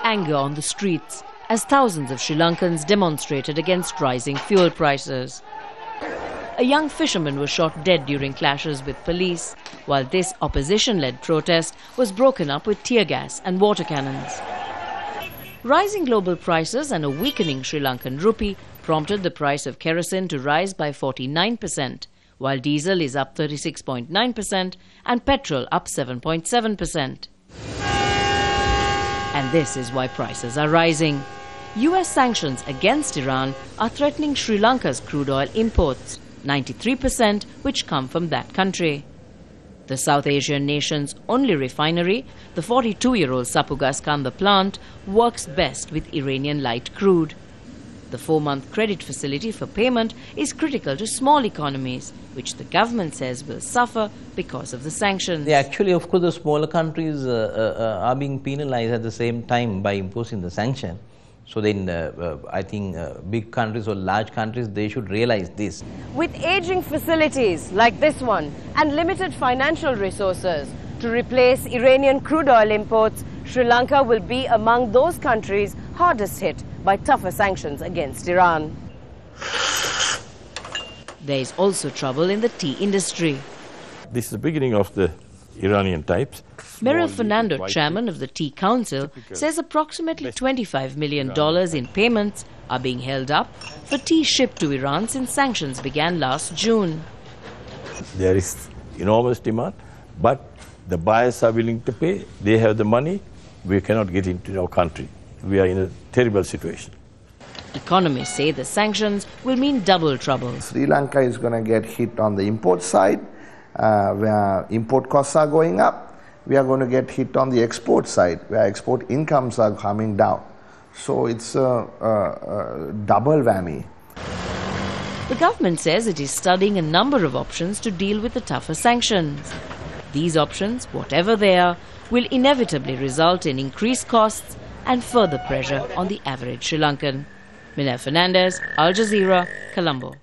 anger on the streets as thousands of Sri Lankans demonstrated against rising fuel prices. A young fisherman was shot dead during clashes with police, while this opposition-led protest was broken up with tear gas and water cannons. Rising global prices and a weakening Sri Lankan rupee prompted the price of kerosene to rise by 49%, while diesel is up 36.9% and petrol up 7.7%. And this is why prices are rising. US sanctions against Iran are threatening Sri Lanka's crude oil imports, 93% which come from that country. The South Asian nation's only refinery, the 42-year-old Sapugaskanda plant, works best with Iranian light crude. The 4-month credit facility for payment is critical to small economies, which the government says will suffer because of the sanctions. Actually, of course, the smaller countries are being penalized at the same time by imposing the sanction. So then I think big countries or large countries, they should realize this. With aging facilities like this one and limited financial resources to replace Iranian crude oil imports, Sri Lanka will be among those countries hardest hit by tougher sanctions against Iran. There is also trouble in the tea industry. This is the beginning of the Iranian types. Minelle Fernandez, chairman of the Tea Council, says approximately $25 million in payments are being held up for tea shipped to Iran since sanctions began last June. There is enormous demand, but the buyers are willing to pay. They have the money. We cannot get into our country. We are in a terrible situation. Economists say the sanctions will mean double trouble. Sri Lanka is going to get hit on the import side, where import costs are going up. We are going to get hit on the export side, where export incomes are coming down. So it's a double whammy. The government says it is studying a number of options to deal with the tougher sanctions. These options, whatever they are, will inevitably result in increased costs and further pressure on the average Sri Lankan. Minelle Fernandez, Al Jazeera, Colombo.